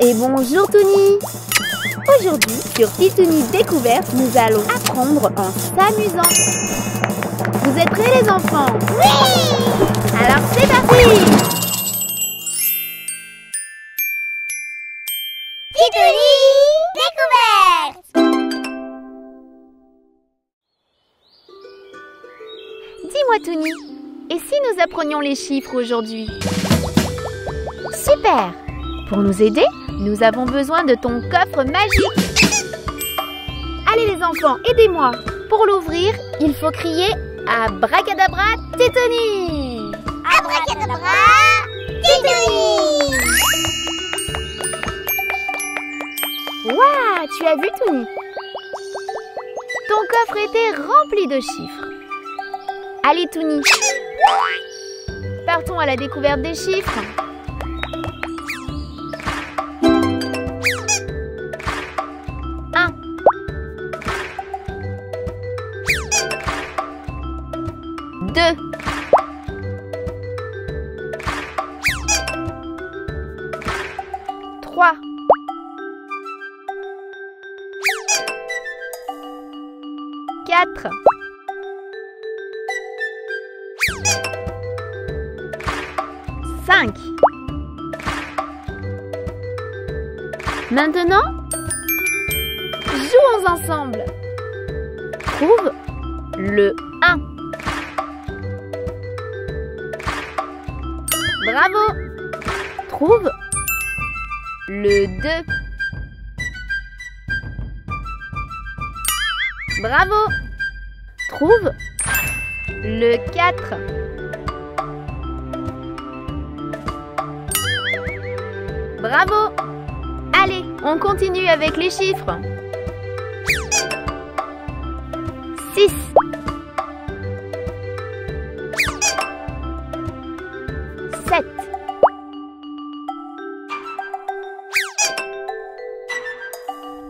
et bonjour Tony. Aujourd'hui, sur Titouni Découverte, nous allons apprendre en s'amusant. Vous êtes prêts les enfants? Oui! Alors c'est parti! Titouni Découverte! Dis-moi Tony, et si nous apprenions les chiffres aujourd'hui? Super! Pour nous aider, nous avons besoin de ton coffre magique. Allez les enfants, aidez-moi. Pour l'ouvrir, il faut crier Abracadabra Titouni. Abracadabra Titouni. Waouh, tu as vu Tony? Ton coffre était rempli de chiffres. Allez Tony, partons à la découverte des chiffres. Deux. Trois. Quatre. Cinq. Maintenant, jouons ensemble. Trouve le 1. Bravo! Trouve le 2. Bravo! Trouve le 4. Bravo! Allez, on continue avec les chiffres. 6. 7.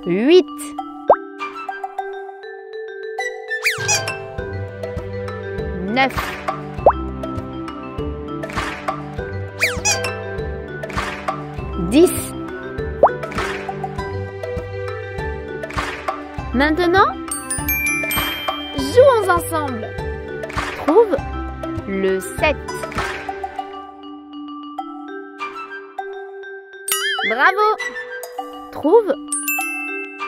8. 9. 10. Maintenant, jouons ensemble. Trouve le 7. Bravo! Trouve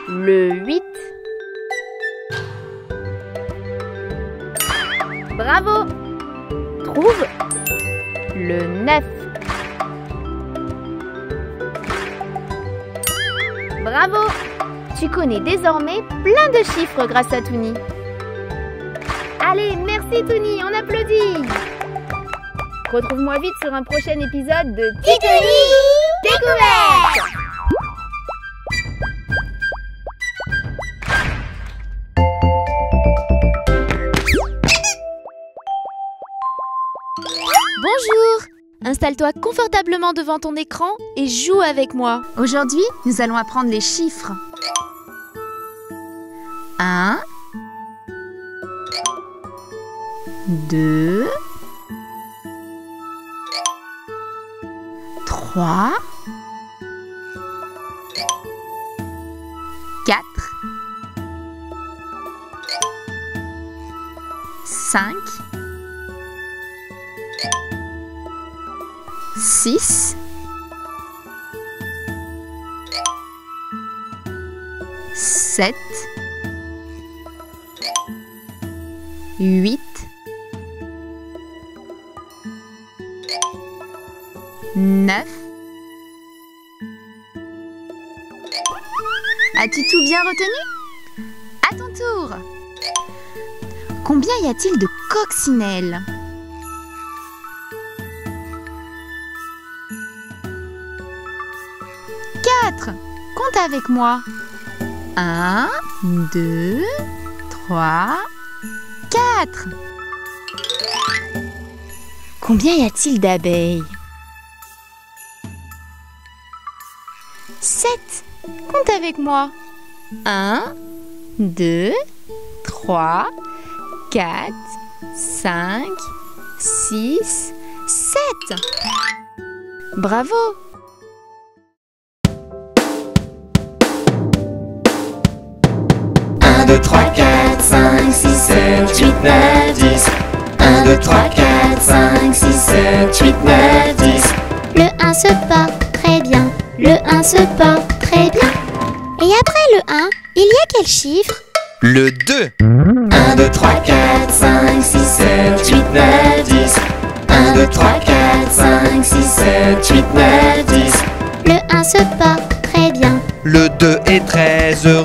le 8. Bravo! Trouve le 9. Bravo! Tu connais désormais plein de chiffres grâce à Tony. Allez, merci Tony, on applaudit! Retrouve-moi vite sur un prochain épisode de Titouni Découverte! Bonjour! Installe-toi confortablement devant ton écran et joue avec moi. Aujourd'hui, nous allons apprendre les chiffres. 1, 2, 3, 4, 5, 6, 7, 8, 9. As-tu tout bien retenu? À ton tour. Combien y a-t-il de coccinelles? 4. Compte avec moi. 1, 2, 3, 4. Combien y a-t-il d'abeilles? 7. Compte avec moi. 1, 2, 3, 4, 5, 6, 7. Bravo! 1, 2, 3, 4, 5, 6, 7, 8, 9, 10. 1, 2, 3, 4, 5, 6, 7, 8, 9, 10. Le 1 se porte très bien. Le 1 se porte très bien. Et après le 1, il y a quel chiffre? Le 2. 1, 2, 3, 4, 5, 6, 7, 8, 9, 10. 1, 2, 3, 4, 5, 6, 7, 8, 9, 10. Le 1 se porte très bien. Le 2 est très heureux.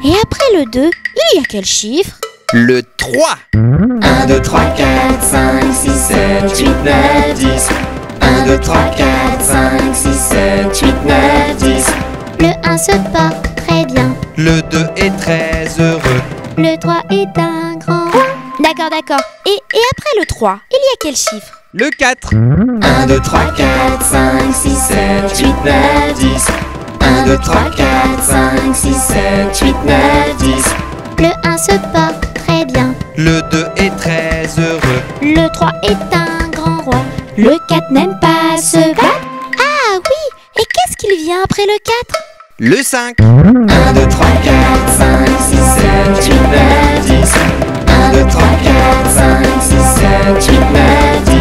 Et après le 2, il y a quel chiffre? Le 3. 1, 2, 3, 4, 5, 6, 7, 8, 9, 10. 1, 2, 3, 4, 5, 6, 7, 8, 9, 10. Le 1 se porte très bien. Le 2 est très heureux. Le 3 est un grand roi. D'accord. Et après le 3, il y a quel chiffre? Le 4. 1, 2, 3, 4, 5, 6, 7, 8, 9, 10. 1, 2, 3, 4, 5, 6, 7, 8, 9, 10. Le 1 se porte très bien. Le 2 est très heureux. Le 3 est un grand roi. Le 4 n'aime pas se battre. Ah oui, et qu'est-ce qu'il vient après le 4? Le 5. 1, 2, 3, 4, 5, 6, 7, 8, 9, 10. 1, 2, 3, 4, 5, 6, 7, 8, 9, 10.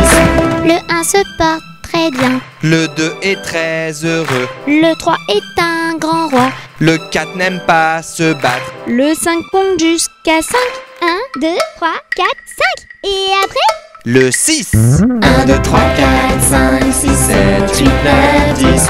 Le 1 se porte très bien. Le 2 est très heureux. Le 3 est un grand roi. Le 4 n'aime pas se battre. Le 5 compte jusqu'à 5. 1, 2, 3, 4, 5. Et après? Le 6. 1, 2, 3, 4, 5, 6, 7, 8, 9, 10.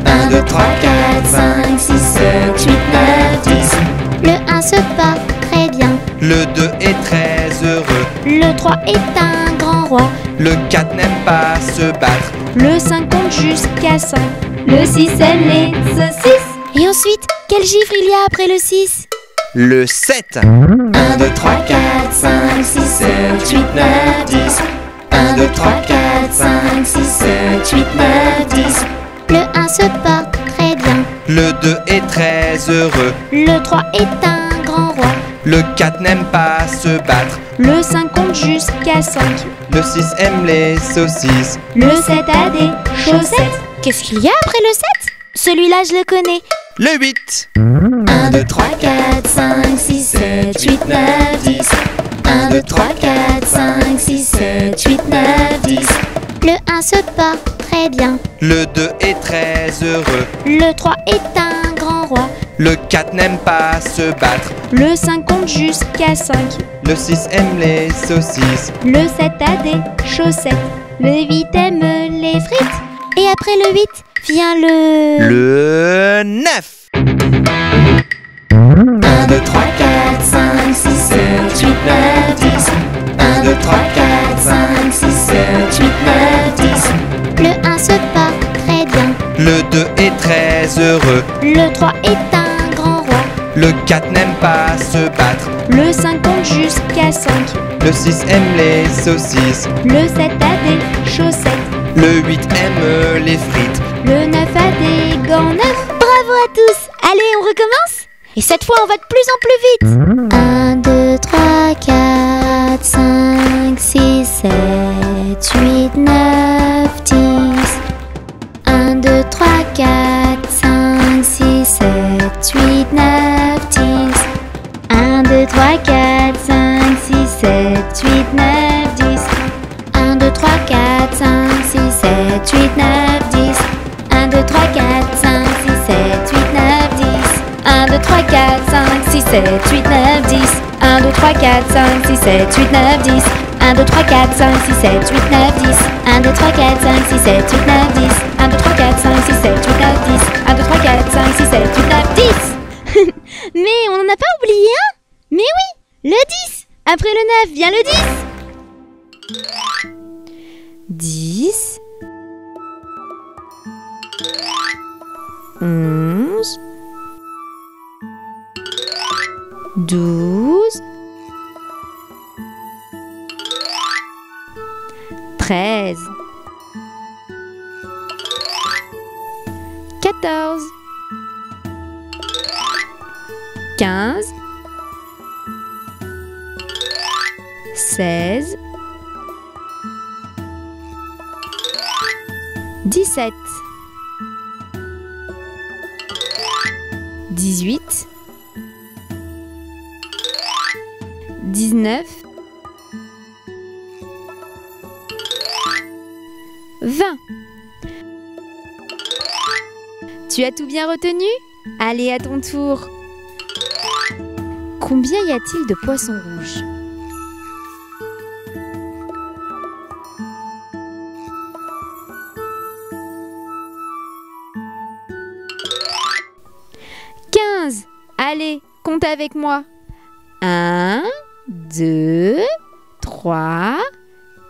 1, 2, 3, 4, 5, 6, 7, 8, 9, 10. Le 1 se porte très bien. Le 2 est très heureux. Le 3 est un grand roi. Le 4 n'aime pas se battre. Le 5 compte jusqu'à 5. Le 6 aime les saucisses. Et ensuite, quel chiffre il y a après le 6? Le 7. 1, 2, 3, 4, 5, 6, 7, 8, 9, 10. 1, 2, 3, 4, 5, 6, 7, 8, 9, 10. Le 1 se porte très bien. Le 2 est très heureux. Le 3 est un grand roi. Le 4 n'aime pas se battre. Le 5 compte jusqu'à 5. Le 6 aime les saucisses. Le 7 a des chaussettes. Qu'est-ce qu'il y a après le 7? Celui-là, je le connais. Le 8. 1, 2, 3, 4, 5, 6, 7, 8, 9, 10. 1, 2, 3, 4, 5, 6, 7, 8, 9, 10. Le 1 se porte très bien. Le 2 est très heureux. Le 3 est un grand roi. Le 4 n'aime pas se battre. Le 5 compte jusqu'à 5. Le 6 aime les saucisses. Le 7 a des chaussettes. Le 8 aime les frites. Et après le 8 vient Le 9. 1, 2, 3, 4, 5, 6, 7, 8, 9, 10. 1, 2, 3, 4, 5, 6, 7, 8, 9, 10. Le 1 se porte très bien. Le 2 est très heureux. Le 3 est un grand roi. Le 4 n'aime pas se battre. Le 5 compte jusqu'à 5. Le 6 aime les saucisses. Le 7 a des chaussettes. Le 8 aime les frites. Le 9 a des gants neufs. Bravo à tous. Allez, on recommence. Et cette fois, on va de plus en plus vite. 1, 2, 3, 4, 5, 6, 7, 8, 9, 10. 1, 2, 3, 4, 5, 6, 7, 8, 9, 10. 1, 2, 3, 4, 5, 6, 7, 8, 9, 10. 1, 2, 3, 4, 5, 6, 7, 8, 9, 10. 1, 2, 3, 4, 5, 6, 7, 8, 9, 10. 1, 2, 3, 4, 5, 6, 7, 8, 9, 10. 1, 2, 3, 4, 5, 6, 7, 8, 9, 10. 1, 2, 3, 4, 5, 6, 7, 8, 9, 10. 1, 2, 3, 4, 5, 6, 7, 8, 9, 10. 1, 2, 3, 4, 5, 6, 7, 8, 9, 10. 1, 2, 3, 4, 5, 6, 7, 8, 9, 10. Mais on n'en a pas oublié un? Mais oui, le 10. Après le 9 vient le 10. 10. 11. 12. 13. 14. 15. 16. 17. 18. 19, 20. Tu as tout bien retenu? Allez, à ton tour. Combien y a-t-il de poissons rouges? Allez, compte avec moi. 1, 2, 3,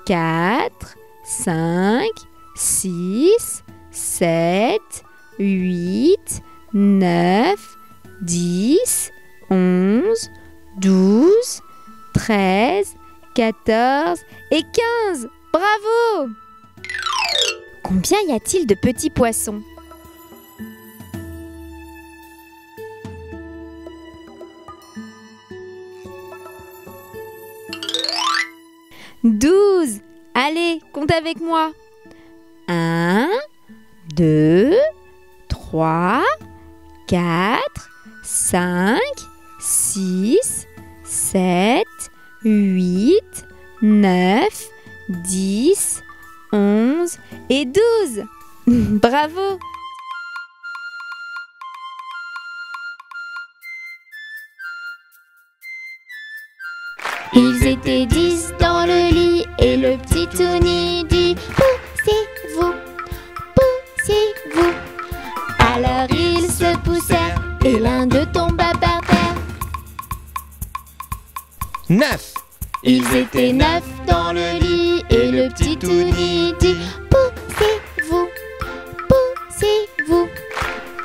4, 5, 6, 7, 8, 9, 10, 11, 12, 13, 14 et 15. Bravo! Combien y a-t-il de petits poissons? 12. Allez, compte avec moi. 1, 2, 3, 4, 5, 6, 7, 8, 9, 10, 11 et 12. Bravo! Ils étaient 10 dans le lit et le petit Tony dit poussez-vous, poussez-vous. Alors ils se poussèrent et l'un d'eux tomba par terre. 9. Ils étaient 9 dans le lit et le petit Tony dit poussez-vous, poussez-vous.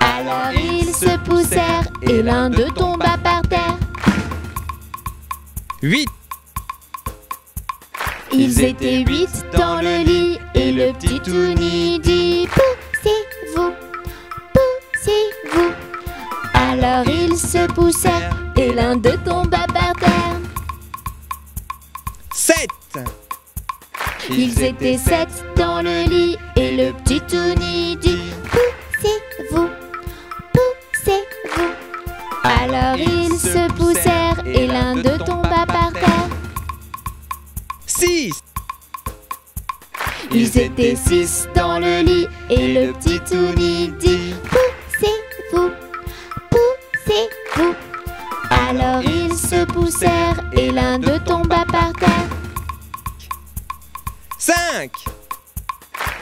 Alors ils se poussèrent et l'un d'eux tomba par terre. 8. Ils étaient 8 dans le lit et le petit Tony dit poussez-vous, poussez-vous. Alors ils se poussèrent et l'un d'eux tomba par terre. 7. Ils étaient 7 dans le lit et le petit Tony dit poussez-vous, poussez-vous. Alors ils se poussèrent et l'un d'eux tomba par terre. 6. Ils étaient 6 dans le lit et le petit Tony dit poussez-vous, poussez-vous. Alors ils se poussèrent et l'un d'eux tomba par terre. 5.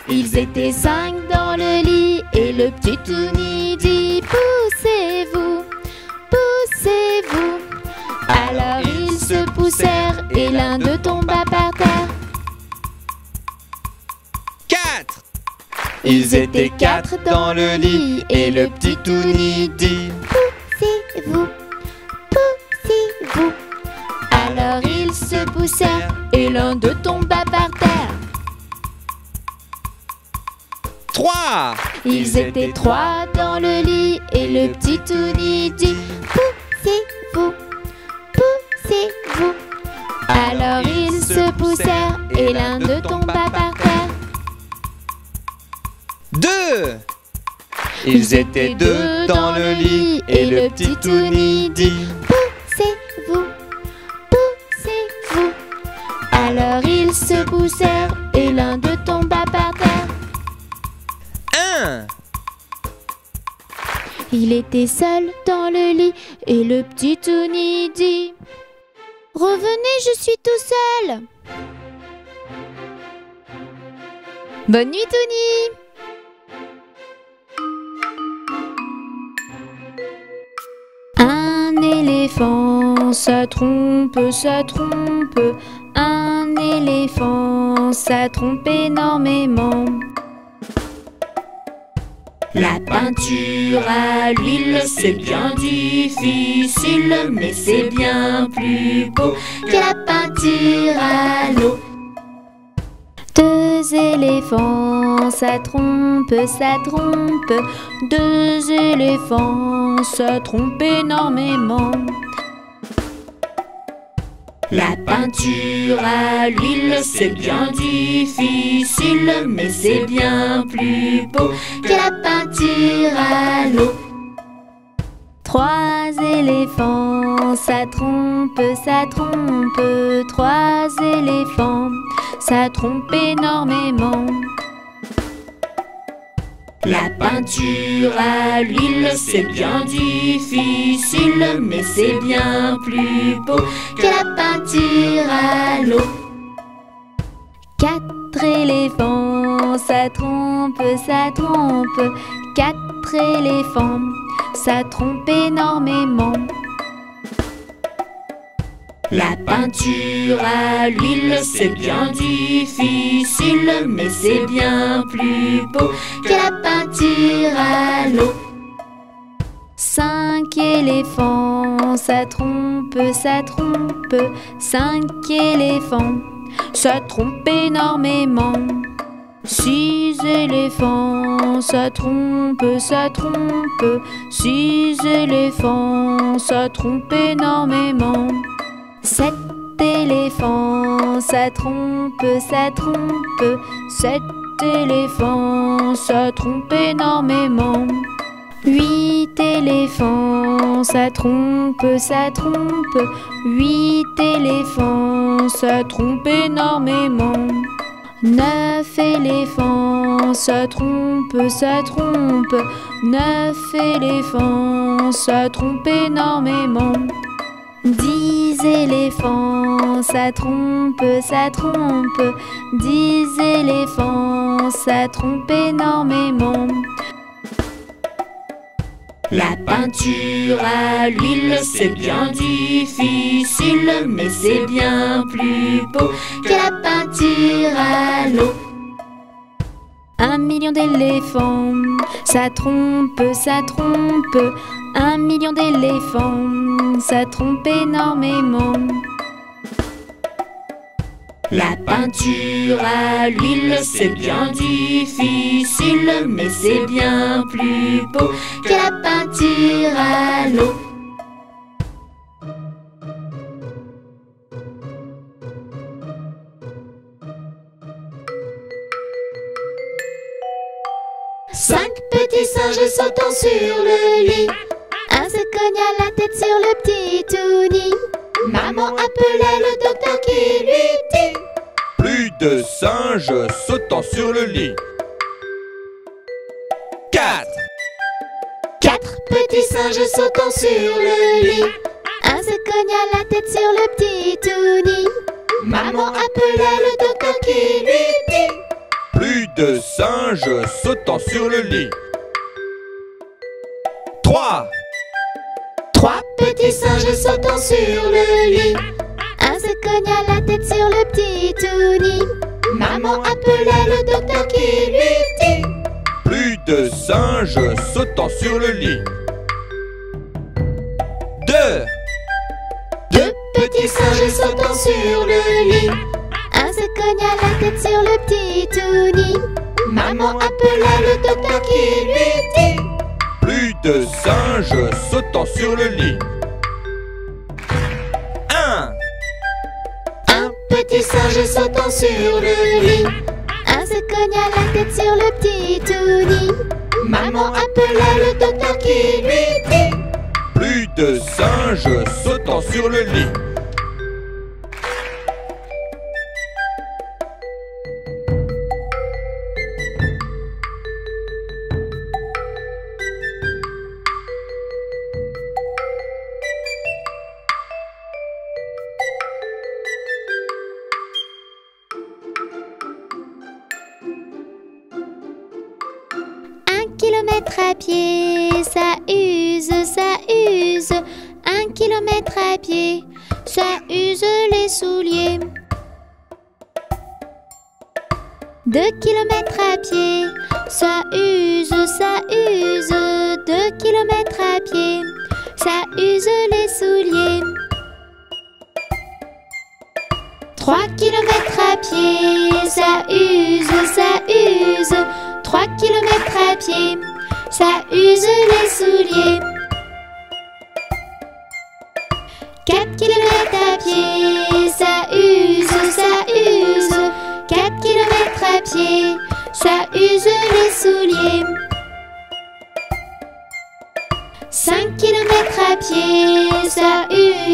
Ils étaient 5 dans le lit et le petit Tony dit poussez-vous, poussez-vous. Alors ils se poussèrent et l'un d'eux tomba par terre. 4. Ils étaient 4 dans le lit et le petit Tony dit poussez-vous, poussez-vous. Alors ils se poussèrent et l'un d'eux tomba par terre. 3. Ils étaient 3 dans le lit et le petit Tony dit poussez-vous, poussez-vous. Alors ils se poussèrent et l'un d'eux tomba par terre. 2. Ils étaient 2 dans le lit et le petit Tony dit poussez-vous, poussez-vous. Alors ils se poussèrent et l'un d'eux tomba par terre. 1. Il était seul dans le lit et le petit Tony dit revenez, je suis tout seul. Bonne nuit, Tony! Un éléphant, ça trompe, ça trompe. Un éléphant, ça trompe énormément. La peinture à l'huile, c'est bien difficile, mais c'est bien plus beau que la peinture à l'eau. Deux éléphants, ça trompe, ça trompe. Deux éléphants, ça trompe énormément. La peinture à l'huile, c'est bien difficile, mais c'est bien plus beau que la peinture à l'eau. Trois éléphants, ça trompe, ça trompe. 3 éléphants, ça trompe énormément. La peinture à l'huile, c'est bien difficile, mais c'est bien plus beau que la peinture à l'eau. 4 éléphants, ça trompe, ça trompe. 4 éléphants, ça trompe énormément. La peinture à l'huile, c'est bien difficile, mais c'est bien plus beau que la peinture à l'eau. 5 éléphants, ça trompe, ça trompe. 5 éléphants, ça trompe énormément. 6 éléphants, ça trompe, ça trompe. 6 éléphants, ça trompe énormément. 7 éléphants, ça trompe, ça trompe. 7 éléphants, ça trompe énormément. 8 éléphants, ça trompe, ça trompe. 8 éléphants, ça trompe énormément. 9 éléphants, ça trompe, ça trompe. 9 éléphants, ça trompe énormément. 10 éléphants, ça trompe, ça trompe. 10 éléphants, ça trompe énormément. La peinture à l'huile, c'est bien difficile, mais c'est bien plus beau que la peinture à l'eau. 1 million d'éléphants, ça trompe, ça trompe. 1 million d'éléphants, ça trompe énormément. La peinture à l'huile, c'est bien difficile, mais c'est bien plus beau que la peinture à l'eau. Cinq petits singes sautant sur le lit. Un se cogna la tête sur le petit Touni. Maman appela le docteur qui lui dit: plus de singes sautant sur le lit. 4 petits singes sautant sur le lit. Un se cogna la tête sur le petit Touni. Maman appela le docteur qui lui dit: plus de singes sautant sur le lit. 3 petits singes sautant sur le lit. Un se cogna la tête sur le petit Touni. Maman appela le docteur qui lui dit: plus de singes sautant sur le lit. 2 petits singes sautant sur le lit. Un se cogna la tête sur le petit Touni. Maman appela le docteur qui lui dit: plus de singes sautant sur le lit. 1 petit singe sautant sur le lit. Un se cogna la tête sur le petit Touni. Maman appela le docteur qui lui dit: plus de singes sautant sur le lit. Kilomètre à pied, ça use, ça use. 1 kilomètre à pied, ça use les souliers. 2 kilomètres à pied, ça use, ça use. 2 kilomètres à pied, ça use les souliers. 3 kilomètres à pied, ça use, ça use. 3 kilomètres à pied, ça use les souliers. 4 kilomètres à pied, ça use, ça use. 4 kilomètres à pied, ça use les souliers. 5 kilomètres à pied, ça use.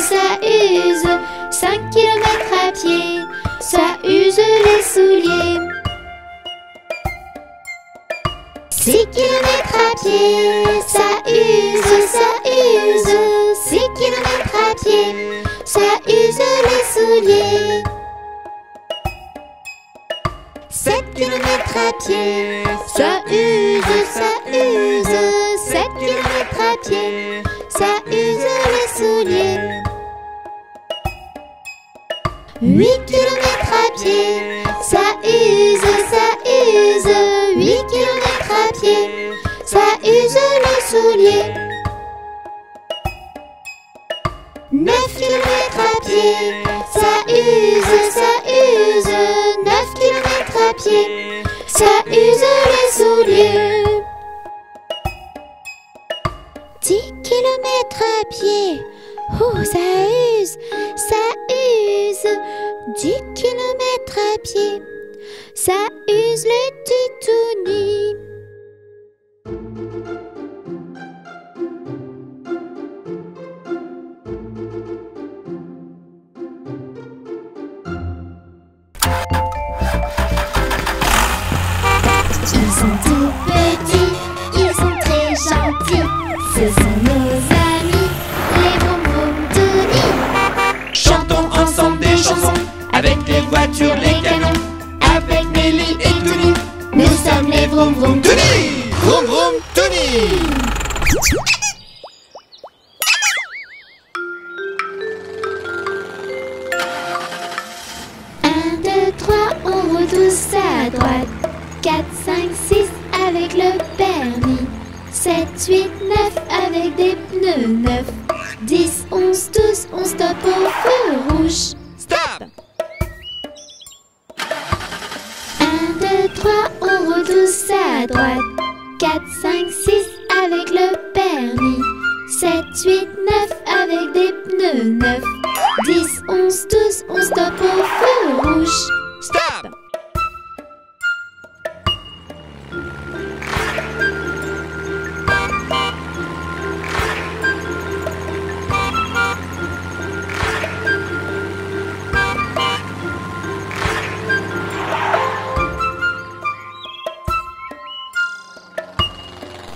ça use. 5 kilomètres à pied, ça use les souliers. 6 kilomètres à pied, ça use, ça use. 6 kilomètres à pied, ça use les souliers. 7 kilomètres à pied, ça use, ça use. 7 kilomètres à pied, ça use les souliers. 8 kilomètres à pied, ça use, ça use. 8 kilomètres à pied, ça use les souliers. 9 kilomètres à pied, ça use, ça use. 9 kilomètres à pied, ça use les souliers. 10 kilomètres à pied, oh ça use, ça use. 10 kilomètres à pied, ça use les titounis. Ils sont tout petits, ils sont très gentils. Ce sont nos amis, les Vroom Vroom Toonies. Chantons ensemble des chansons, avec les voitures, les canons, avec Mélie et Toony. Nous sommes les Vroom Vroom Toony, Vroom Vroom Toony. 1, 2, 3, on roule tous à droite. 4, 5, 6 avec le permis. 7, 8, 9 avec des pneus neufs. 10, 11, 12, on stoppe au feu rouge. Stop! 1, 2, 3, on roule tous à droite. 4, 5, 6 avec le permis. 7, 8, 9 avec des pneus neufs. 10, 11, 12, on stoppe au feu rouge. Stop!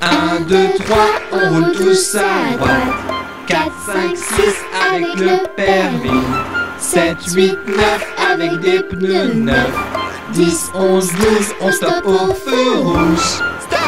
1, 2, 3, on roule tous à droite. 4, 5, 6 avec le permis. 7, 8, 9 avec des pneus neufs. 10, 11, 12, on stoppe au feu rouge. Stop!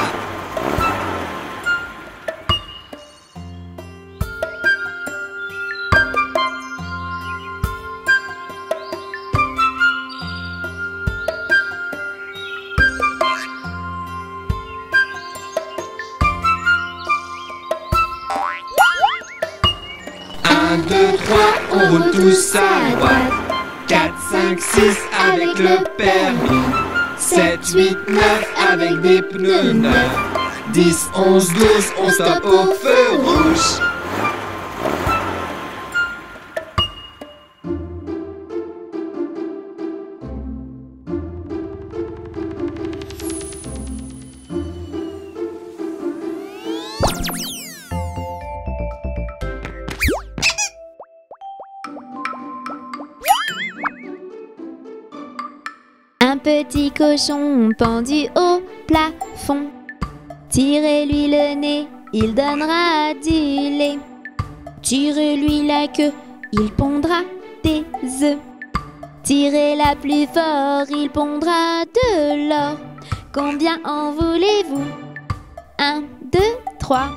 1, 2, 3, on roule tous à droite. 4, 5, 6 avec le permis. 7, 8, 9 avec des pneus neufs. 10, 11, 12, on stoppe au feu rouge. Un petit cochon pendu au plafond. Tirez-lui le nez, il donnera du lait. Tirez-lui la queue, il pondra des œufs. Tirez-la plus fort, il pondra de l'or. Combien en voulez-vous? 1, 2, 3.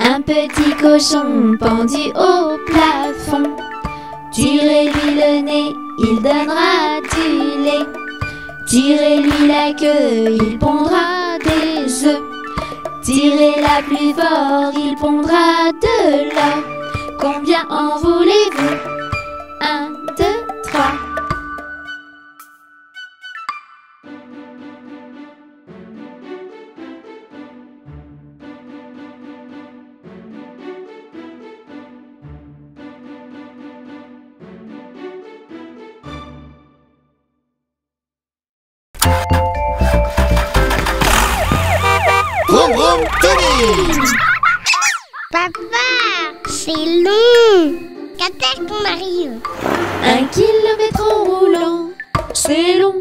Un petit cochon pendu au plafond. Tirez-lui le nez, il donnera du lait. Tirez-lui la queue, il pondra des œufs. Tirez-la plus fort, il pondra de l'or. Combien en voulez-vous? 1, 2, 3. Tom Tony. Papa, c'est long. Quand est-ce qu'on arrive? 1 kilomètre en roulant, c'est long,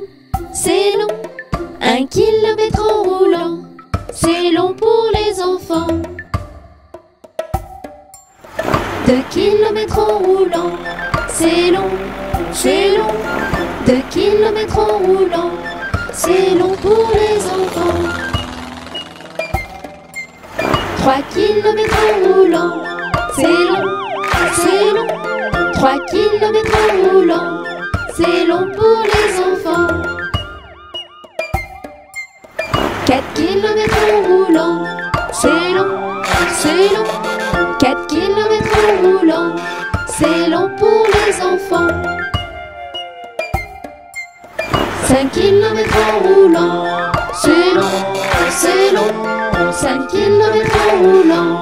c'est long. 1 kilomètre en roulant, c'est long pour les enfants. 2 kilomètres en roulant, c'est long, c'est long. 2 kilomètres en roulant, c'est long pour les enfants. 3 kilomètres en roulant, c'est long, c'est long. 3 kilomètres en roulant, c'est long pour les enfants. 4 kilomètres en roulant, c'est long, c'est long. 4 kilomètres en roulant, c'est long pour les enfants. 5 kilomètres en roulant, c'est long, c'est long. 5 kilomètres en roulant,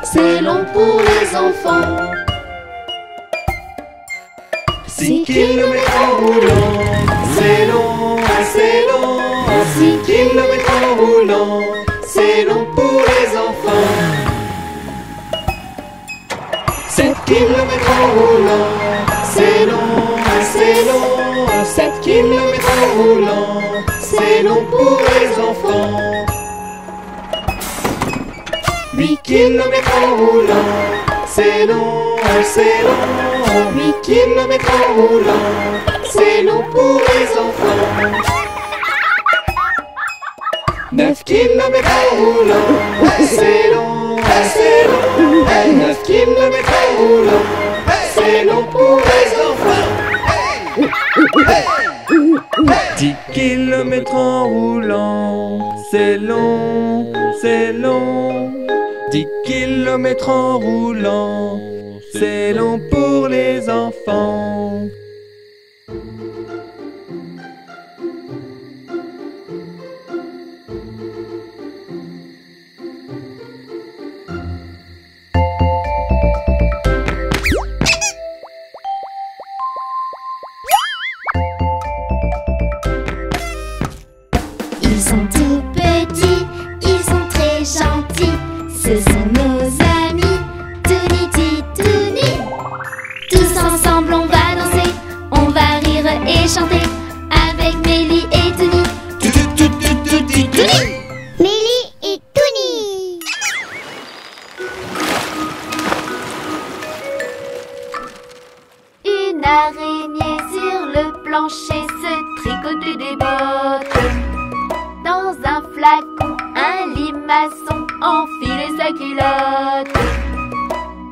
c'est long pour les enfants. 6 kilomètres en roulant, c'est long, c'est long. 6 kilomètres en roulant, c'est long pour les enfants. 7 kilomètres en roulant, c'est long, c'est long. 7 kilomètres en roulant, c'est long pour les enfants. 8 kilomètres en roulant, c'est long, c'est long. 8 kilomètres en roulant, c'est long pour les enfants. 9 kilomètres en roulant, c'est long, c'est long. 9 kilomètres en roulant, c'est long pour les enfants. 10 kilomètres en roulant, c'est long, c'est long. 10 kilomètres en roulant, c'est long pour les enfants. Ils sont tout petits, ils sont très gentils. Ce sont nos amis, Tony, Titouni. Tous ensemble on va danser, on va rire et chanter avec Mélie et Tony. Mélie et Tony. Une araignée sur le plancher se tricotait des bottes. Dans un flacon, un limaçon enfilait sa culotte.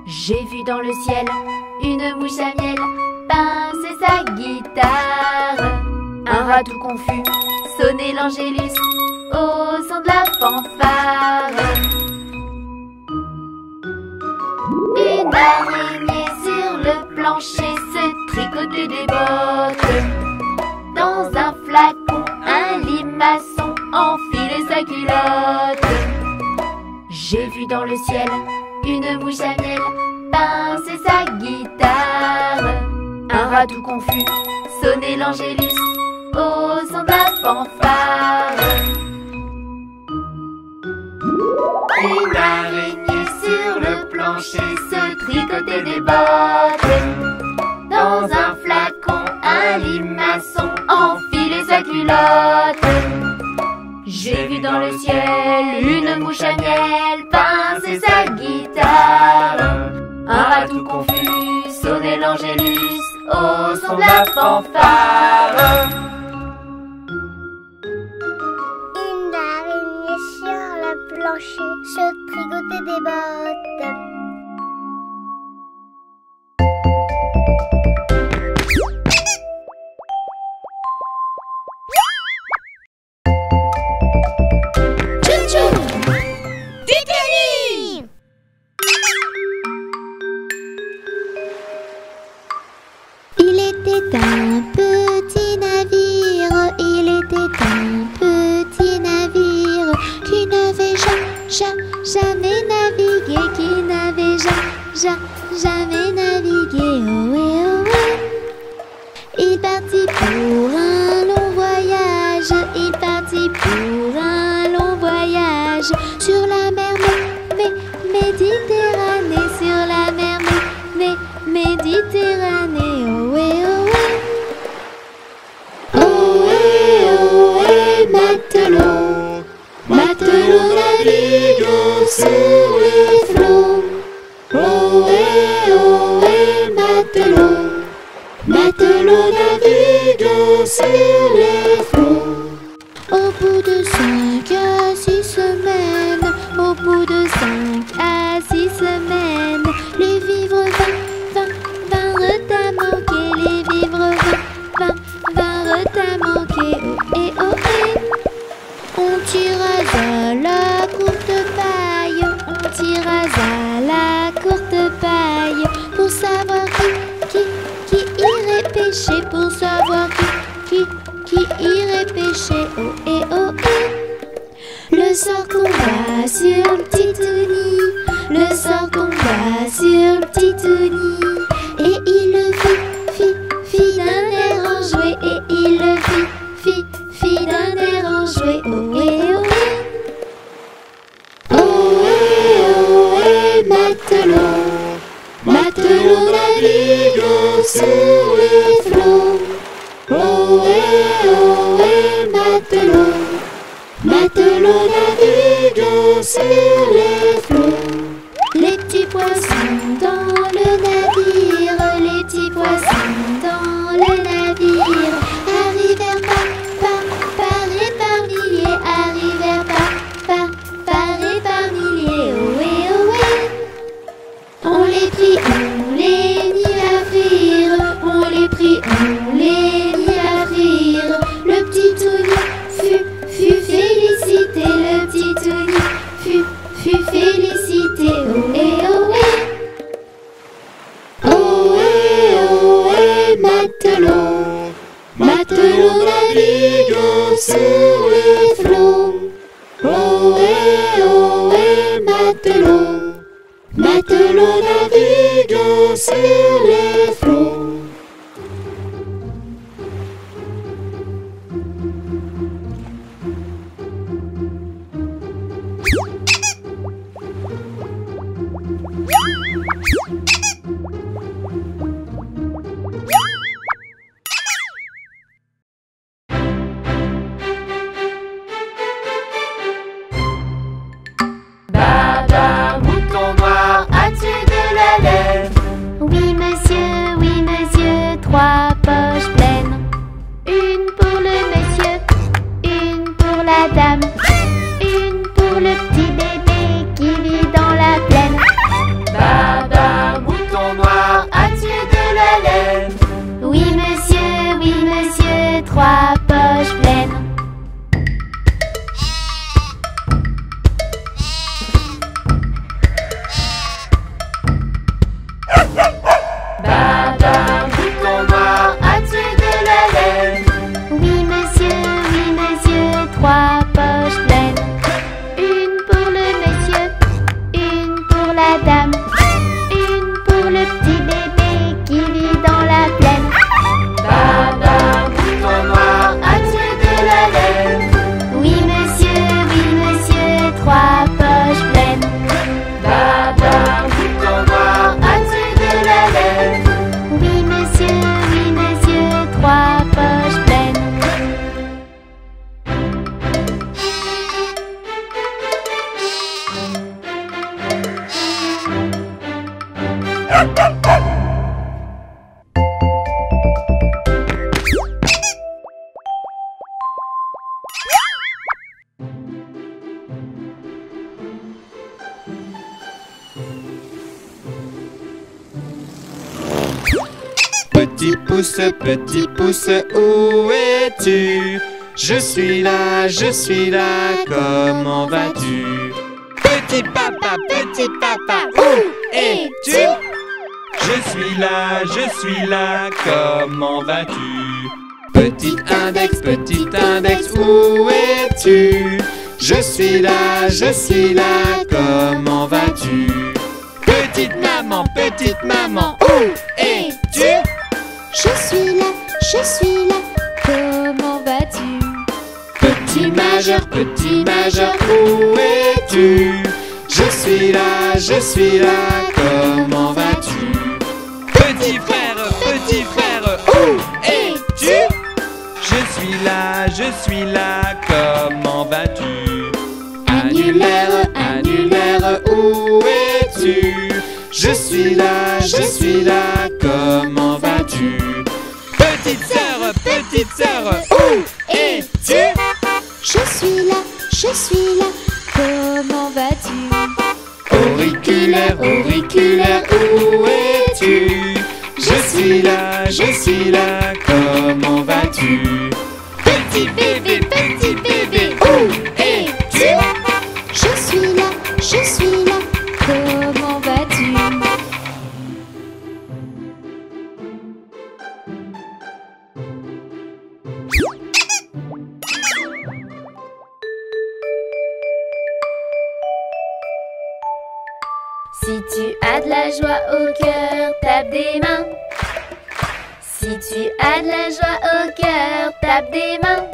J'ai vu dans le ciel une mouche à miel pincer sa guitare. Un rat tout confus sonnait l'angélus au son de la fanfare. Une araignée sur le plancher se tricotait des bottes. Dans un flacon, un limaçon enfilait sa culotte. J'ai vu dans le ciel une mouche à miel pincer sa guitare. Un rat tout confus sonnait l'angélus au son de la fanfare. Une araignée sur le plancher se tricotait des bottes. Dans un flacon, un limaçon enfilait sa culotte. J'ai vu dans le ciel une mouche à miel pincer sa guitare. Un rat tout confus sonnait l'angélus au son de la fanfare. Une araignée sur le plancher se tricotait des bottes. Il était un petit navire, il était un petit navire qui n'avait jamais navigué, qui sur les flots. Ohé, matelot, matelot navigue sur les flots. Au bout de 5 à 6 semaines, au bout de 5 à 6 semaines, les vivres vinrent à manquer, les vivres vinrent à manquer. Ohé, ohé. On tira à la courte paille, on tira à la courte paille, pour savoir qui irait pêcher, pour savoir qui irait pêcher. Ohé, ohé. Le sort tomba sur le petit Tony, le sort tomba sur le petit Tony, et il le fit d'un air enjoué, et il le fit d'un air enjoué. Ohé, ohé. Ohé, matelot, matelot navigue sur les flots. Ohé, matelot, matelot navigue sur les flots. Les petits poissons dans le navire, les petits poissons dans le navire, arrivèrent par milliers, arrivèrent par milliers. Ohé, ohé. On les prit, on les mit à frire, on les prit, on les mit à frire. Le petit Tony fut félicité, le petit Tony fut félicité. Ohé, ohé. Ohé, matelot, matelot navigue sur les flots. Ohé, matelot, matelot navigue sur les flots. Baba, mouton noir, as-tu de la laine? Oui monsieur, 3 poches pleines. Une pour le monsieur, une pour la dame, une pour le petit bébé qui vit dans la plaine. Baba, mouton noir, as-tu de la laine? Oui monsieur, 3 poches pleines. Baba, mouton noir, as-tu de la laine? Oui monsieur, 3 poches pleines. Une pour le monsieur, une pour la dame, une pour le petit bébé qui vit dans la plaine. Baba, mouton noir, as-tu de la laine? Oui monsieur, 3 poches pleines. Baba, mouton noir, as-tu de la laine? Oui monsieur, 3 poches pleines. Petit pouce, où es-tu? Je suis là, comment vas-tu? Petit papa, où es-tu? Je suis là, comment vas-tu? Petit index, où es-tu? Je suis là, comment vas-tu? Petite maman, où es-tu? Je suis là, comment vas-tu? Petit majeur, où es-tu? Je suis là, comment vas-tu? Petit frère, où es-tu? Je suis là, comment vas-tu? annulaire, où es-tu? Je suis là, comment vas-tu? Petite sœur, où es-tu? Je suis là, comment vas-tu? Auriculaire, où es-tu? Je suis là, comment vas-tu? Petit bébé, où es-tu? Je suis là, comment vas-tu? Si tu as de la joie au cœur, tape des mains. Si tu as de la joie au cœur, tape des mains.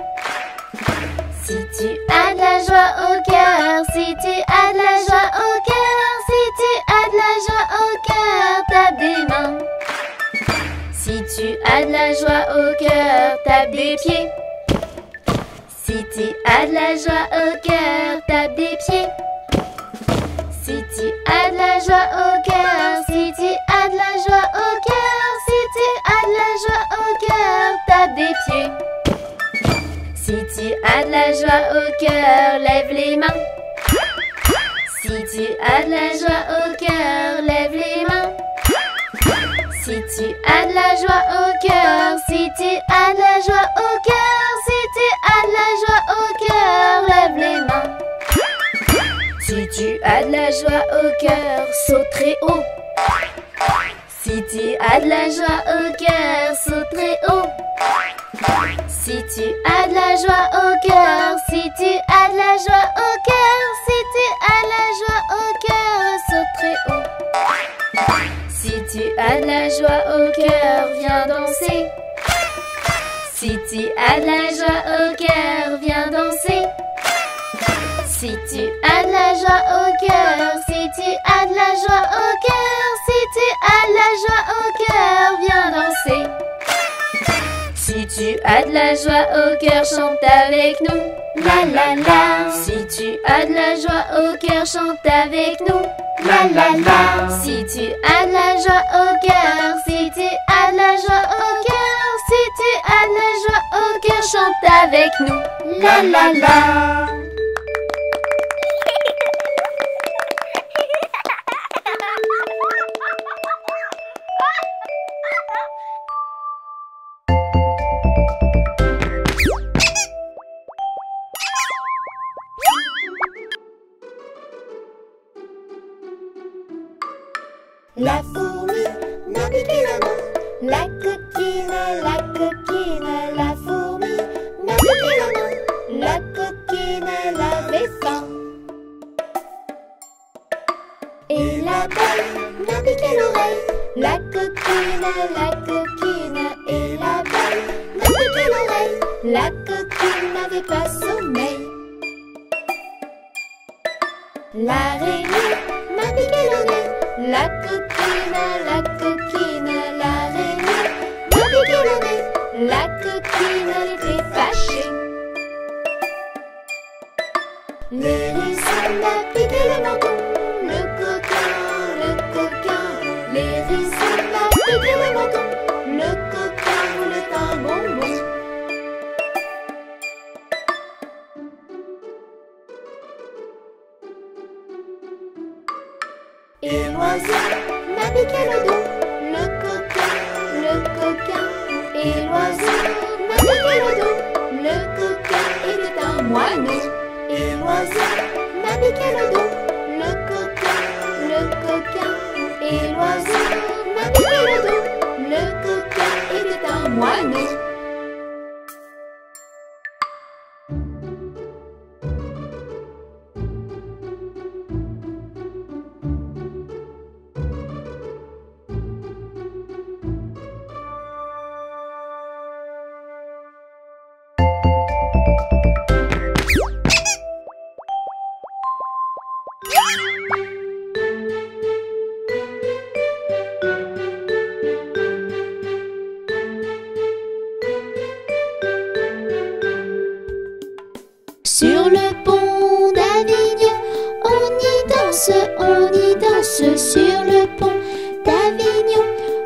Si tu as de la joie au cœur, si tu as de la joie au cœur, si tu as de la joie au cœur, tape des mains. Si tu as de la joie au cœur, tape des pieds. Si tu as de la joie au cœur, tape des pieds. Si tu as de la joie au cœur, si tu as de la joie au cœur, si tu as de la joie au cœur, tape des pieds. Si tu as de la joie au cœur, lève les mains. Si tu as de la joie au cœur, lève les mains. Si tu as de la joie au cœur, si tu as de la joie au cœur, si tu as de la joie au cœur, lève les mains. Si tu as de la joie au cœur, saute très haut. Si tu as de la joie au cœur, saute très haut. Si tu as de la joie au cœur, si tu as de la joie au cœur, si tu as de la joie au cœur, saute très haut. Si tu as de la joie au cœur, viens danser. Si tu as de la joie au cœur, viens danser. Si tu as de la joie au cœur, si tu as de la joie au cœur, si tu as de la joie au cœur, viens danser. Si tu as de la joie au cœur, chante avec nous. La la la. Si tu as de la joie au cœur, chante avec nous. La la la. Si tu as de la joie au cœur, si tu as de la joie au cœur, si tu as de la joie au cœur, chante avec nous. La la la. La fourmi n'a piqué la main. La coquine, la fourmi n'a piqué la main. La coquine, elle avait faim. Et la belle n'a piqué l'oreille. La coquine, et la belle n'a piqué l'oreille. La coquine n'avait pas sommeil. L'araignée m'a piqué le nez. La coquine, l'araignée m'a piqué le nez. La coquine, elle était fâchée. L'hérisson m'a piqué le menton. Le coquin, l'hérisson m'a piqué le menton. Le coquin voulait un bonbon. Et l'oiseau m'a piqué le dos. Le coquin, et l'oiseau m'a piqué le dos. Le coquin était un moineau. Et l'oiseau m'a piqué le dos. Le coquin, et l'oiseau m'a piqué le dos. Le coquin était un moineau. Sur le pont d'Avignon, danse sur le pont d'Avignon.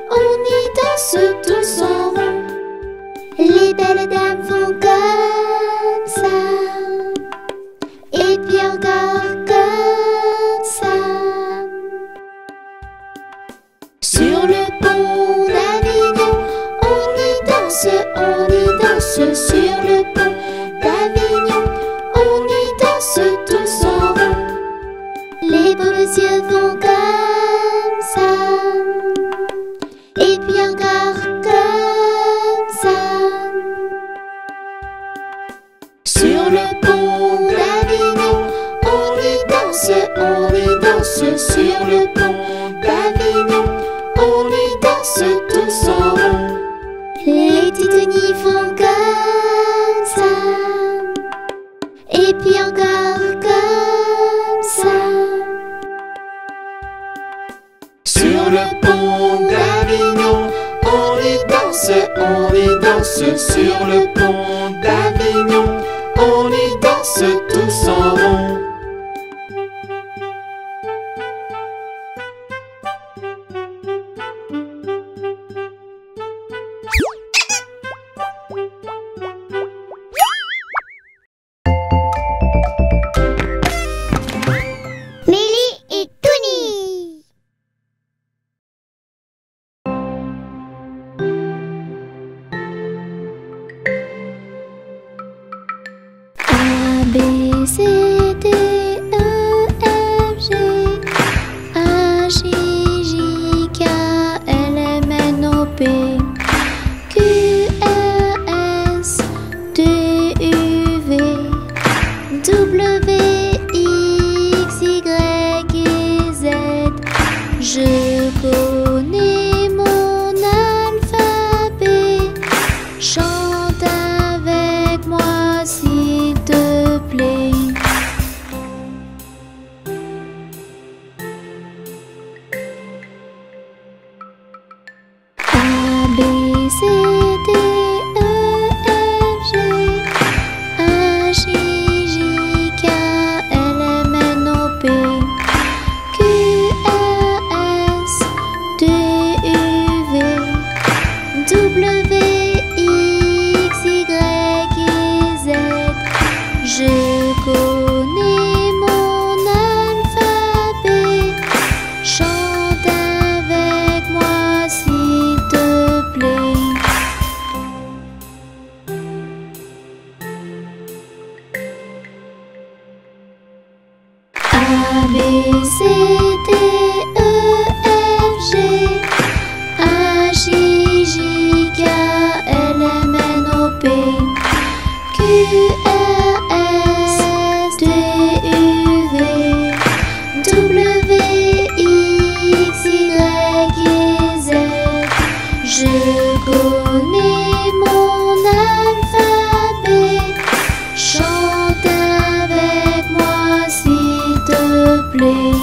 On y danse tous en rond. Les belles dames font comme ça, et puis encore comme ça. Sur le pont d'Avignon, on y danse sur le pont d'Avignon. On y danse tous en rond. Les beaux yeux font comme ça, et puis encore comme ça. Sur le pont d'Avignon, on y danse sur le pont d'Avignon. On y danse tous en rond. Les titonies font comme ça, et puis encore comme ça. Sur le pont d'Avignon, on y danse sur le pont d'Avignon. On y danse tous en rond. Mélie et Tony. A, B, C, D, E, F, G, H, I, J, K, L, M, N, O, P, Q, R, S, T, U, V, W, X, Y et Z. Je connais mon alphabet. Chante avec moi s'il te plaît. A, B, C, D, E, F, G, H, I, J, K, L, M, N, O, P, Q, R, S, T, U, V, W, X, Y et Z. Je connais mon alphabet. Chante avec moi s'il te plaît. A, B, C, D, E, F, G, H, I, J, K, L, M, N, O, P, Q, R, S, T, U, V, W, X, Y et Z. Je connais mon alphabet. Chante avec moi s'il te plaît.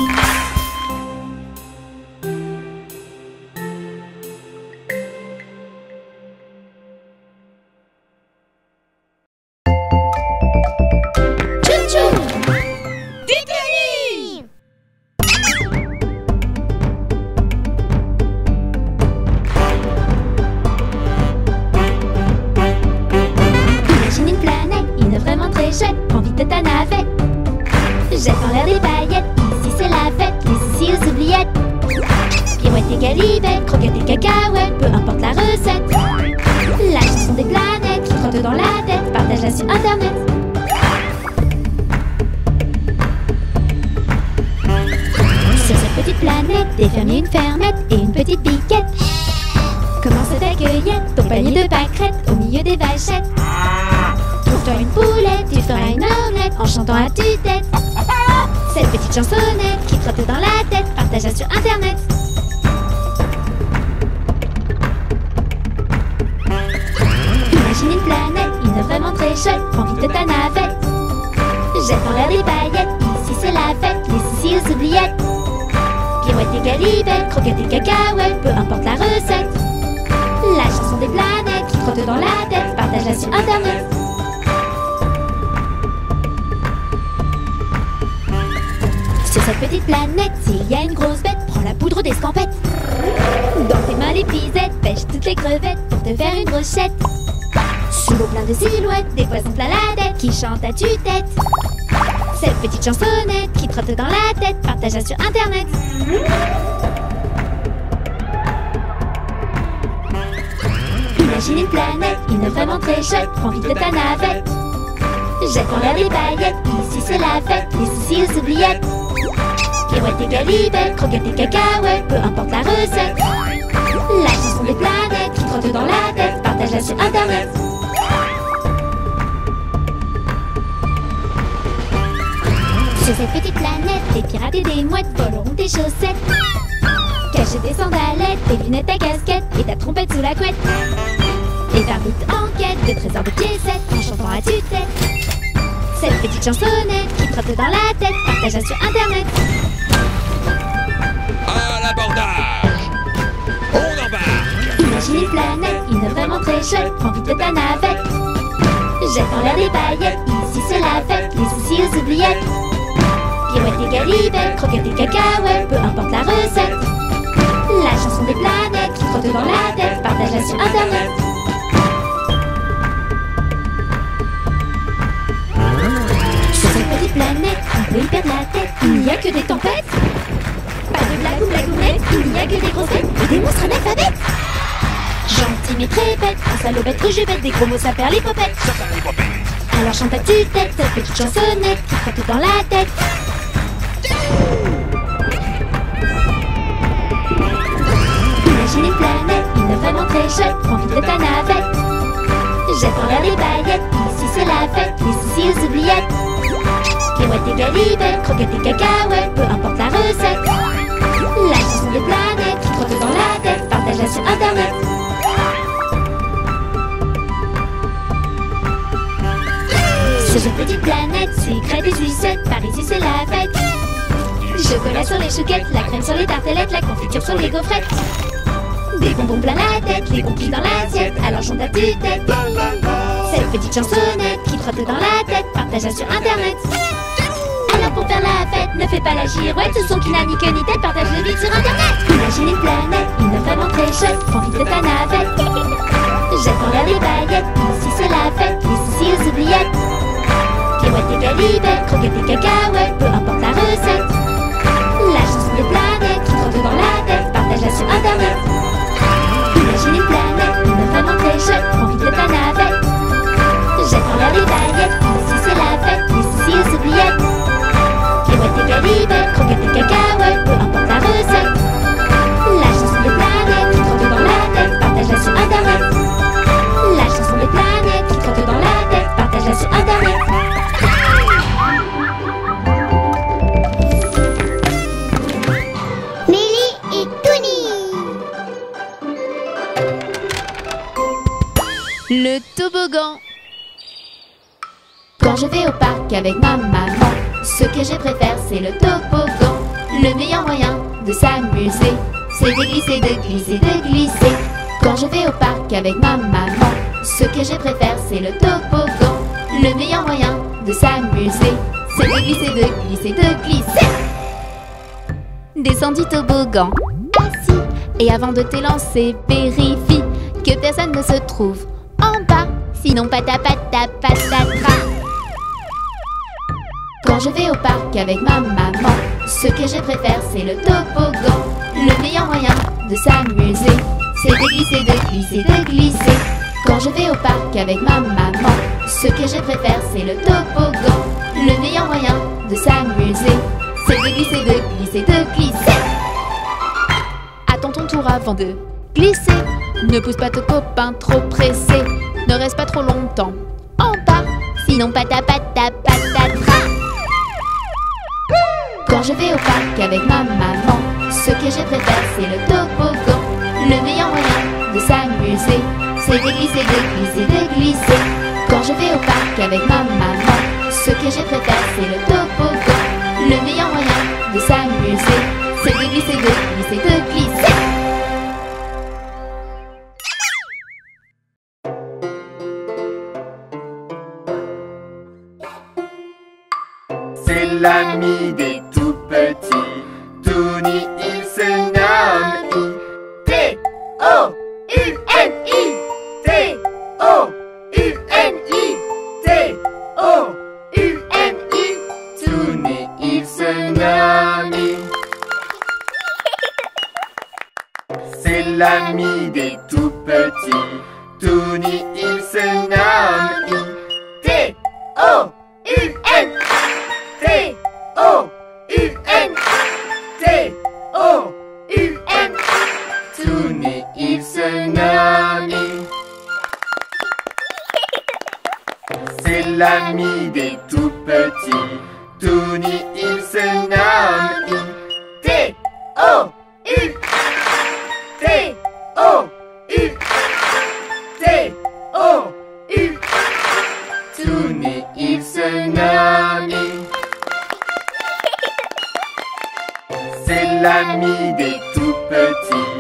Tchou-tchou! Titani. Imagine une planète, une œuvre vraiment très chouette. Prends vite ta navette. Jette en l'air des paillettes. Ici c'est la fête, les ici aux oubliettes. Pirouette et galivette, croquettes et cacahuètes, peu importe la recette. La chanson des planètes qui trottent dans la tête, partage-la sur internet. Sur cette petite planète, des fermiers, une fermette et une petite piquette. Commence ta cueillette, ton panier de pâquerettes au milieu des vachettes. Trouve-toi une poulette, tu feras une omelette en chantant à tue-tête. Cette petite chansonnette qui trotte dans la tête, partage-la sur internet. Imagine une planète, une œuvre vraiment très chouette, prends vite ta navette. Jette en l'air des paillettes, ici c'est la fête, les ici aux oubliettes. Pirouette et galivette, croquettes et cacahuètes, peu importe la recette. La chanson des planètes qui trotte dans la tête, partage-la sur internet. Sur cette cette petite planète, s'il y a une grosse bête, prends la poudre d'escampette. Dans tes mains l'épisette, pêche toutes les crevettes pour te faire une brochette. Sous l'eau plein de silhouettes, des poissons plein la tête qui chantent à tue-tête. Cette petite chansonnette qui trotte dans la tête, partage-la sur internet. Imagine une planète, une vraiment très chouette, prends vite ta navette. Jette en l'air des paillettes, ici c'est la fête, les soucis aux oubliettes. Pirouette et galibette, croquettes et cacahuètes, peu importe la recette. La chanson des planètes qui trotte dans la tête, partage-la sur internet. Sur cette petite planète, des pirates et des mouettes voleront tes chaussettes. Cache tes sandalettes, tes lunettes, ta casquette et ta trompette sous la couette. Et pars vite en quête de trésors de piécettes en chantant à tue-tête. Cette petite chansonnette qui trotte dans la tête, partage-la sur internet. À l'abordage! On embarque! Imagine une planète, une vraiment très chouette, prends vite ta navette. Jette en l'air des paillettes, ici c'est la fête, les soucis aux oubliettes. Pirouette et galibette, croquettes et cacahuètes, peu importe la recette. La chanson des planètes qui trotte dans la tête, partage-la sur internet. Sur cette petite planète, on peut y perdre la tête, il n'y a que des tempêtes. Pas de blague ou blagounette, il n'y a que des grosses bêtes et des monstres analphabètes. Gentil mais très bête, un salaud bête que je bête, des gros mots ça perd les popettes. Alors chante à tue-tête, cette petite chansonnette qui trotte dans la tête. Imagine une planète, une vraiment très chouette, prends vite ta navette. Jette en l'air des paillettes, ici c'est la fête, les soucis aux oubliettes. Pirouette et galibette, croquettes et cacahuètes, peu importe la recette. La chanson des planètes qui trotte dans la tête, partage-la sur internet. Sur cette petite planète, secrète et sucette, par ici c'est la fête. Chocolat sur les chouquettes, la crème sur les tartelettes, la confiture sur les gaufrettes. Des bonbons plein la tête, les complis dans l'assiette, alors chante à tue-tête. Cette petite chansonnette qui trotte dans la tête, partage-la sur internet. Alors pour faire la fête, ne fais pas la girouette, ce son qui n'a ni queue ni tête, partage-le vite sur internet. Imagine une planète, une vraiment très chouette, prends vite ta navette. Jette en l'air des paillettes, ici c'est la fête, les soucis aux oubliettes. Pirouette et galibette, croquettes et cacahuètes, peu importe la recette. La chanson des planètes qui trotte dans la tête, partage-la sur internet. Imagine une planète, une vraiment très chouette, prends vite ta navette. Jette en l'air des paillettes, ici c'est la fête, les soucis aux oubliettes. Pirouette et galibette, croquettes et cacahuètes, peu importe la recette. La chanson des planètes qui trotte dans la tête, partage-la sur internet. La chanson des planètes qui trotte dans la tête, partage-la sur internet. Le toboggan. Quand je vais au parc avec ma maman, ce que je préfère c'est le toboggan. Le meilleur moyen de s'amuser, c'est de glisser, de glisser, de glisser. Quand je vais au parc avec ma maman, ce que je préfère c'est le toboggan. Le meilleur moyen de s'amuser, c'est de glisser, de glisser, de glisser. Descends du toboggan. Assis, Et avant de te lancer, vérifie que personne ne se trouve en bas. Sinon patapata patatra. quand je vais au parc avec ma maman, ce que je préfère c'est le toboggan. Le meilleur moyen de s'amuser, c'est de glisser, de glisser, de glisser. Quand je vais au parc avec ma maman, ce que je préfère c'est le toboggan. Le meilleur moyen de s'amuser, c'est de glisser, de glisser, de glisser. Attends ton tour avant de glisser. Ne pousse pas ton copain trop pressé. Ne reste pas trop longtemps en bas. Sinon patapata patatra. Quand je vais au parc avec ma maman, ce que je préfère c'est le toboggan. Le meilleur moyen de s'amuser, c'est de glisser, de glisser, de glisser. Quand je vais au parc avec ma maman, ce que je préfère c'est le toboggan. Le meilleur moyen de s'amuser, c'est de glisser, de glisser, de glisser. C'est l'ami des tout petit. Tony, il se nomme T-O-U-N-I. T-O-U-N-I. T-O-U-N-I. Tony, il se nomme. C'est l'ami des tout petits. Tony, il se nomme T-O-U-N. T-O-U-N. T-O-U-N. Tony, il se nomme. C'est l'ami des tout petits. Tony, il se nomme T-O-U. T-O-U. T-O-U. Tony, il se nomme. C'est l'ami des tout petits.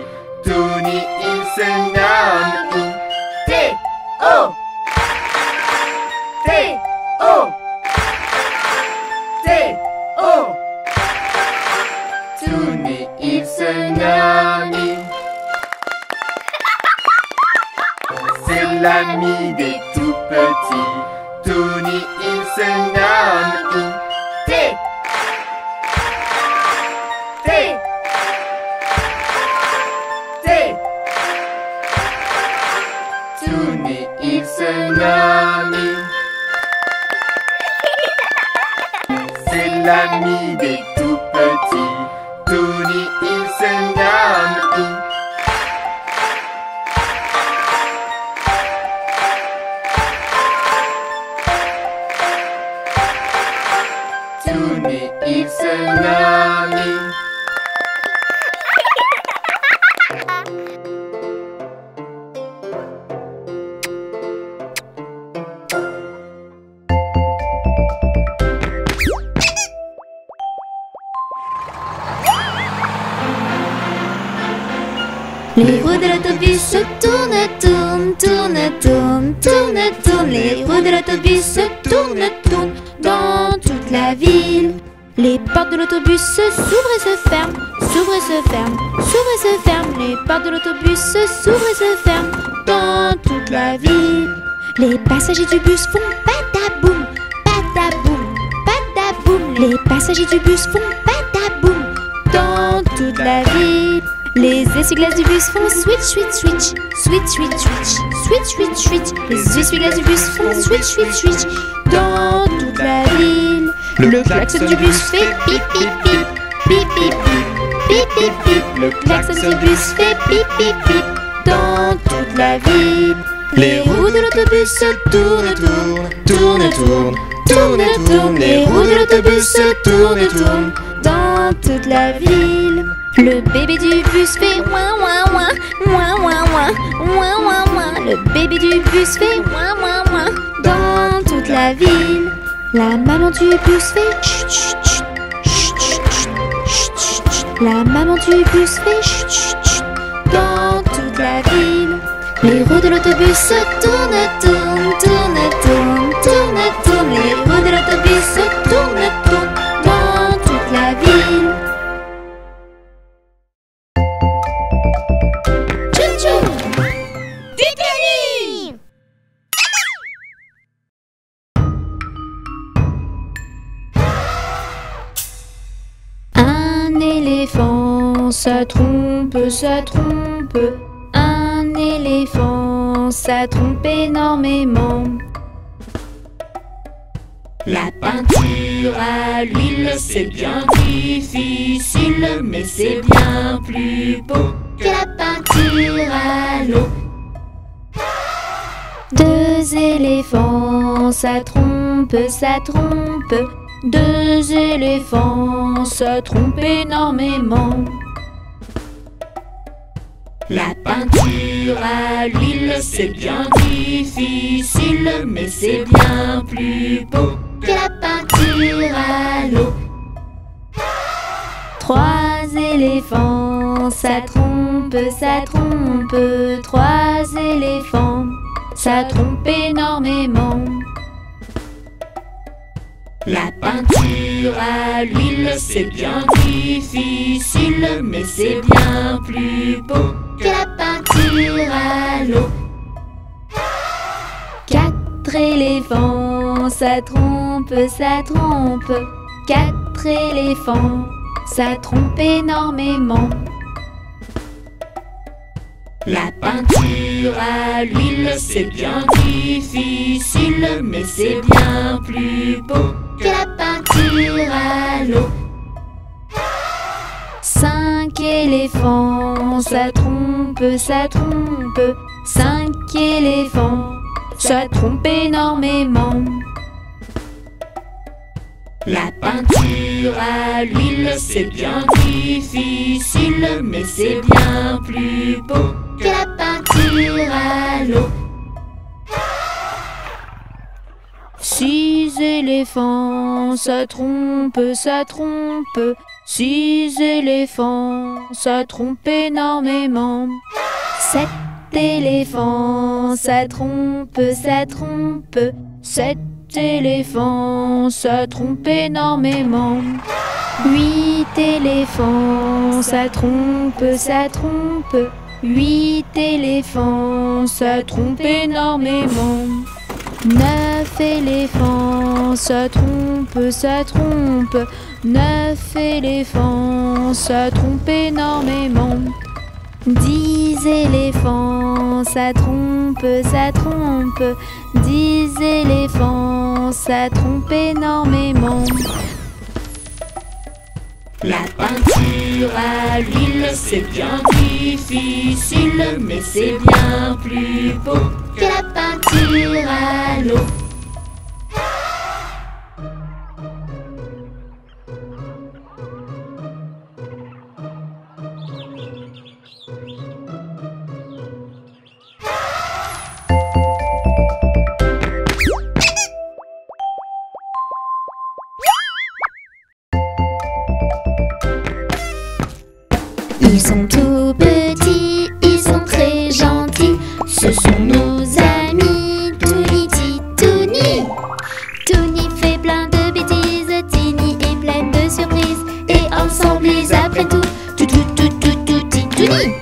Tony, il se nomme T-O. T-O. T-O. Tony, il se nomme. C'est l'ami des tout petits. Tony, il se nomme T. T. T. Tony, il se nomme. C'est l'ami des tout petits. Tony, il se nomme. Tony, il se nomme. Les roues de l'autobus se tournent, tournent, tournent, tournent, tournent, tournent. Les roues de l'autobus se tournent, tournent dans toute la ville. Les portes de l'autobus s'ouvrent et se ferment, s'ouvrent et se ferment, s'ouvrent et se ferment. Les portes de l'autobus s'ouvrent et se ferment dans toute la ville. Les passagers du bus font pataboum, pataboum, pataboum. Les passagers du bus font pataboum dans toute la ville. Les essuie-glaces du bus font switch, switch, switch, switch, switch, switch, switch, switch, switch. Les essuie-glaces du bus font switch, switch, switch dans toute la ville. Le klaxon du bus fait pip, pip, pip, pip, pip, pip, pip, pip, pip. Le klaxon du bus fait pip, pip, pip dans toute la ville. Les roues de l'autobus se tournent, tournent, tournent, tournent, tournent, tournent. Les roues de l'autobus se tournent, tournent dans toute la ville. Le bébé du bus fait ouin ouin ouin, ouin ouin ouin, ouin ouin ouin. Le bébé du bus fait ouin ouin ouin dans toute la ville. La maman du bus fait chut chut chut, chut chut chut, chut chut. La maman du bus fait chut chut chut dans toute la ville. Les roues de l'autobus se tournent, tournent, tournent, tournent, tournent, tournent. Les roues de l'autobus se tournent, tournent dans toute la ville. Ça trompe, ça trompe. Un éléphant, ça trompe énormément. La peinture à l'huile, c'est bien difficile, mais c'est bien plus beau que la peinture à l'eau. Deux éléphants, ça trompe, ça trompe. Deux éléphants, ça trompe énormément. La peinture à l'huile, c'est bien difficile, mais c'est bien plus beau que la peinture à l'eau. Trois éléphants, ça trompe, ça trompe. Trois éléphants, ça trompe énormément. La peinture à l'huile, c'est bien difficile, mais c'est bien plus beau que la peinture à l'eau. 4 éléphants, ça trompe, ça trompe. 4 éléphants, ça trompe énormément. La peinture à l'huile, c'est bien difficile, mais c'est bien plus beau que la peinture à l'eau. 5 éléphants, ça trompe, ça trompe. 5 éléphants, ça trompe énormément. La peinture à l'huile, c'est bien difficile, mais c'est bien plus beau que la peinture à l'eau. 6 éléphants, ça trompe, ça trompe. 6 éléphants, ça trompe énormément. 7 éléphants, ça trompe, ça trompe. 7 éléphants, ça trompe énormément. 8 éléphants, ça trompe, ça trompe. 8 éléphants, ça trompe énormément. 9 éléphants, ça trompe, ça trompe. 9 éléphants, ça trompe énormément. 10 éléphants, ça trompe, ça trompe. 10 éléphants, ça trompe énormément. La peinture à l'huile, c'est bien difficile, mais c'est bien plus beau que la peinture à l'eau. Ils sont tout petits, ils sont très gentils. Ce sont nos amis, Touni, Titouni. Touni fait plein de bêtises, Tini est pleine de surprises. Et ensemble ils apprennent tout, Titouni.